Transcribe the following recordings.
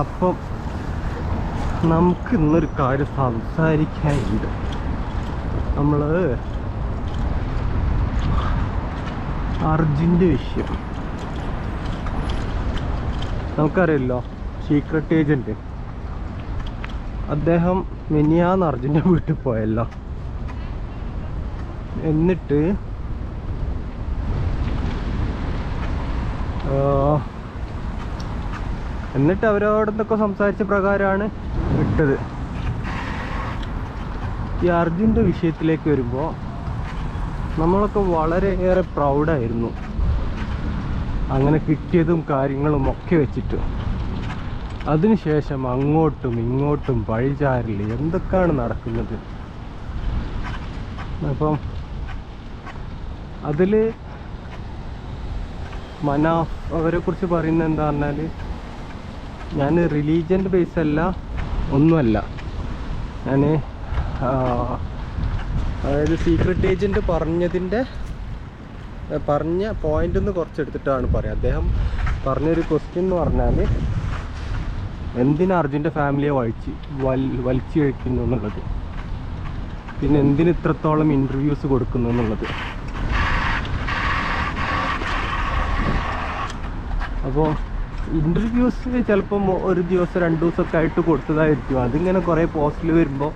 അപ്പം നമുക്ക് ഇന്നൊരു കാര്യം സംസാരിക്കാനുണ്ട്. നമ്മൾ അർജുൻ്റെ വിഷയം നമുക്കറിയല്ലോ. സീക്രട്ട് ഏജൻറ്റ് അദ്ദേഹം മിനിയാന്ന് അർജുൻ്റെ വീട്ടിൽ പോയല്ലോ. എന്നിട്ട് അവരോടൊക്കെ സംസാരിച്ച പ്രകാരമാണ് വിട്ടത്. ഈ അർജുൻ്റെ വിഷയത്തിലേക്ക് വരുമ്പോൾ നമ്മളൊക്കെ വളരെയേറെ പ്രൗഡായിരുന്നു അങ്ങനെ കിട്ടിയതും കാര്യങ്ങളും ഒക്കെ വെച്ചിട്ട്. അതിനുശേഷം അങ്ങോട്ടും ഇങ്ങോട്ടും പഴിചാരില്ല എന്തൊക്കെയാണ് നടക്കുന്നത്. അപ്പം അതിൽ മനാഫ് അവരെ കുറിച്ച് പറയുന്നത് എന്താ പറഞ്ഞാൽ, ഞാൻ റിലീജിയൻ്റെ ബേസ് അല്ല, ഒന്നുമല്ല. ഞാൻ അതായത് സീക്രട്ട് ഏജൻറ്റ് പറഞ്ഞ പോയിൻ്റിൽ നിന്ന് കുറച്ചെടുത്തിട്ടാണ് പറയുക. അദ്ദേഹം പറഞ്ഞൊരു ക്വസ്റ്റ്യൻ എന്ന് പറഞ്ഞാൽ, എന്തിനാ അർജുൻ്റെ ഫാമിലിയെ വലിച്ചു കഴിക്കുന്നു എന്നുള്ളത്, പിന്നെ എന്തിന് ഇത്രത്തോളം ഇൻ്റർവ്യൂസ് കൊടുക്കുന്നു എന്നുള്ളത്. അപ്പോൾ ഇൻ്റർവ്യൂസ് ചിലപ്പം ഒരു ദിവസം 2 ദിവസമൊക്കെ ആയിട്ട് കൊടുത്തതായിരിക്കും. അതിങ്ങനെ കുറേ പോസ്റ്റിൽ വരുമ്പോൾ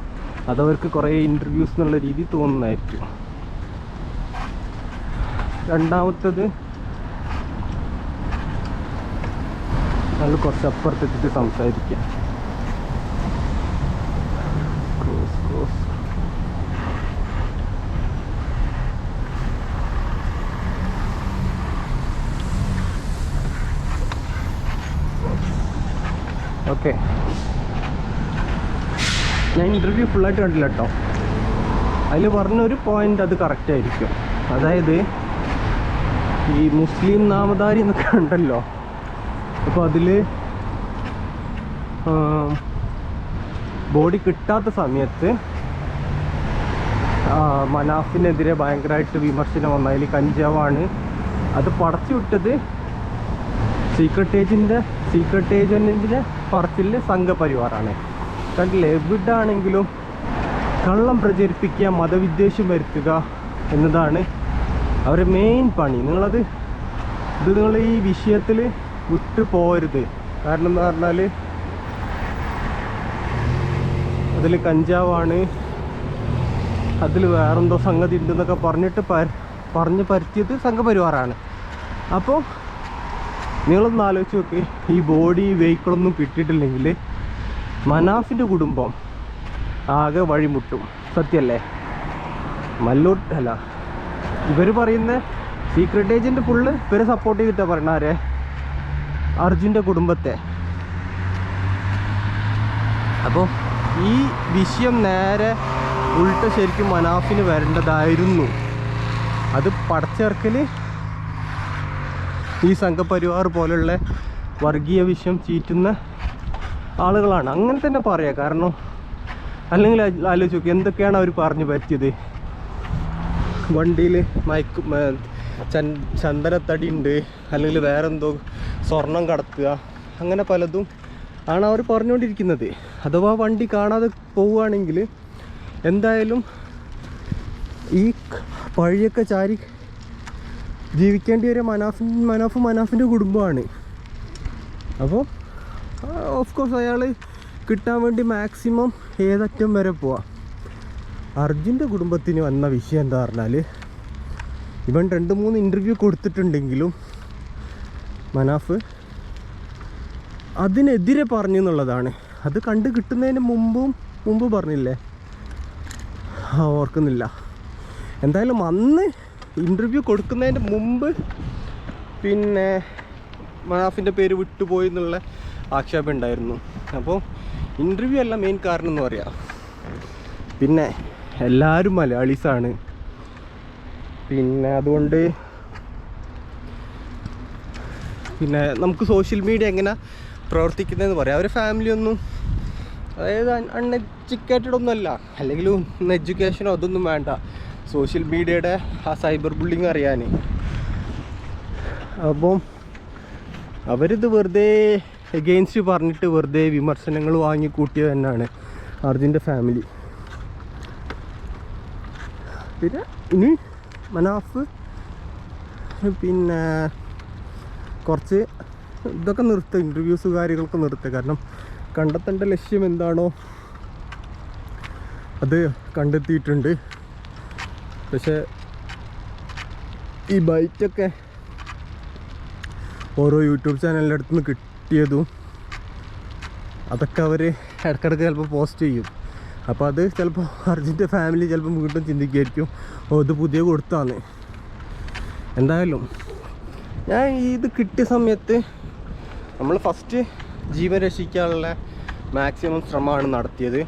അതവർക്ക് കുറേ ഇൻ്റർവ്യൂസ് എന്നുള്ള രീതി തോന്നുന്നതായിരിക്കും. രണ്ടാമത്തത്, നമ്മൾ കുറച്ച് അപ്പുറത്തെത്തിട്ട് സംസാരിക്കാം. ഓക്കെ, ഞാൻ ഇൻ്റർവ്യൂ ഫുള്ളായിട്ട് കണ്ടില്ല കേട്ടോ. അതിൽ പറഞ്ഞൊരു പോയിൻ്റ് അത് കറക്റ്റായിരിക്കും. അതായത് ഈ മുസ്ലിം നാമധാരി എന്നൊക്കെ ഉണ്ടല്ലോ, അപ്പോൾ അതിൽ ബോഡി കിട്ടാത്ത സമയത്ത് മനാഫിനെതിരെ ഭയങ്കരമായിട്ട് വിമർശനം വന്നു. അതിൽ കഞ്ചാവാണ് അത് പടച്ചു വിട്ടത്. സീക്രട്ട് ഏജൻറ്റിൻ്റെ പറച്ചിൽ സംഘപരിവാറാണ്. കണ്ടില്ലേ, എവിടെ ആണെങ്കിലും കള്ളം പ്രചരിപ്പിക്കുക, മതവിദ്വേഷം വരുത്തുക എന്നതാണ് അവരുടെ മെയിൻ പണി. നിങ്ങൾ ഈ വിഷയത്തിൽ വിട്ടു പോകരുത്. കാരണം എന്ന് പറഞ്ഞാൽ അതിൽ കഞ്ചാവാണ്, അതിൽ വേറെന്തോ സംഗതി ഉണ്ടെന്നൊക്കെ പറഞ്ഞ് പരത്തിയത് സംഘപരിവാറാണ്. അപ്പോൾ നിങ്ങളൊന്ന് ആലോചിച്ച് നോക്ക്, ഈ ബോഡി വെഹിക്കിളൊന്നും കിട്ടിയിട്ടില്ലെങ്കിൽ മനാഫിൻ്റെ കുടുംബം ആകെ വഴിമുട്ടും. സത്യമല്ലേ? അല്ല, ഇവർ പറയുന്ന സീക്രട്ട് ഏജൻറ്റ് ഫുള്ള് ഇവരെ സപ്പോർട്ട് ചെയ്തിട്ടാണ് പറയണ. ആരെ? അർജുൻ്റെ കുടുംബത്തെ. അപ്പോൾ ഈ വിഷയം നേരെ ഉൾട്ട ശരിക്കും മനാഫിന് വരേണ്ടതായിരുന്നു. അത് പടച്ചേർക്കൽ ഈ സംഘപരിവാർ പോലുള്ള വർഗീയ വിഷയം ചീറ്റുന്ന ആളുകളാണ്. അങ്ങനെ തന്നെ പറയാം. കാരണം അല്ലെങ്കിൽ ആലോചിച്ച് നോക്കി എന്തൊക്കെയാണ് അവർ പറഞ്ഞു പറ്റിയത്. വണ്ടിയിൽ ചന്ദനത്തടി ഉണ്ട്, അല്ലെങ്കിൽ വേറെന്തോ സ്വർണം കടത്തുക, അങ്ങനെ പലതും ആണ് അവർ പറഞ്ഞുകൊണ്ടിരിക്കുന്നത്. അഥവാ വണ്ടി കാണാതെ പോവുകയാണെങ്കിൽ എന്തായാലും ഈ പഴിയൊക്കെ ചാരി ജീവിക്കേണ്ടി വരെ മനാഫിൻ്റെ കുടുംബമാണ്. അപ്പോൾ ഓഫ് കോഴ്സ് അയാൾ കിട്ടാൻ വേണ്ടി മാക്സിമം ഏതറ്റം വരെ പോവാം. അർജുൻ്റെ കുടുംബത്തിന് വന്ന വിഷയം എന്താ പറഞ്ഞാൽ, ഇവൻ 2-3 ഇൻ്റർവ്യൂ കൊടുത്തിട്ടുണ്ടെങ്കിലും മനാഫ് അതിനെതിരെ പറഞ്ഞു എന്നുള്ളതാണ്. അത് കണ്ട് കിട്ടുന്നതിന് മുമ്പ് പറഞ്ഞില്ലേ, ഓർക്കുന്നില്ല. എന്തായാലും അന്ന് ഇൻ്റർവ്യൂ കൊടുക്കുന്നതിന് മുമ്പ് പിന്നെ മനാഫിൻ്റെ പേര് വിട്ടുപോയി എന്നുള്ള ആക്ഷേപം ഉണ്ടായിരുന്നു. അപ്പോൾ ഇൻ്റർവ്യൂ അല്ല മെയിൻ കാരണം എന്ന് പറയാം. പിന്നെ എല്ലാവരും മലയാളീസാണ്. പിന്നെ അതുകൊണ്ട് പിന്നെ നമുക്ക് സോഷ്യൽ മീഡിയ എങ്ങനെ പ്രവർത്തിക്കുന്നതെന്ന് പറയാം. അവരുടെ ഫാമിലിയൊന്നും അതായത് അൺഎഡ്യൂക്കേറ്റഡ് ഒന്നുമല്ല, അല്ലെങ്കിൽ എഡ്യൂക്കേഷനോ അതൊന്നും വേണ്ട സോഷ്യൽ മീഡിയയുടെ ആ സൈബർ ബുള്ളിങ് അറിയാൻ. അപ്പം അവരിത് വെറുതെ എഗെയിൻസ്റ്റ് പറഞ്ഞിട്ട് വെറുതെ വിമർശനങ്ങൾ വാങ്ങിക്കൂട്ടിയത് തന്നെയാണ് അർജുൻ്റെ ഫാമിലി. പിന്നെ ഇനി മനാഫ് പിന്നെ കുറച്ച് ഇതൊക്കെ നിർത്തുക, ഇൻ്റർവ്യൂസ് കാര്യങ്ങളൊക്കെ നിർത്തുക. കാരണം കണ്ടെത്തേണ്ട ലക്ഷ്യം എന്താണോ അത് കണ്ടെത്തിയിട്ടുണ്ട്. പക്ഷേ ഈ ബൈറ്റൊക്കെ ഓരോ യൂട്യൂബ് ചാനലിൻ്റെ അടുത്ത് നിന്ന് കിട്ടിയതും അതൊക്കെ അവർ ഇടയ്ക്കിടയ്ക്ക് ചിലപ്പോൾ പോസ്റ്റ് ചെയ്യും. അപ്പോൾ അത് ചിലപ്പോൾ അർജുൻ്റെ ഫാമിലി ചിലപ്പോൾ വീണ്ടും ചിന്തിക്കുമായിരിക്കും, ഓ ഇത് പുതിയ കൊടുത്താന്ന്. എന്തായാലും ഞാൻ ഇത് കിട്ടിയ സമയത്ത് നമ്മൾ ഫസ്റ്റ് ജീവൻ രക്ഷിക്കാനുള്ള മാക്സിമം ശ്രമമാണ് നടത്തിയത്.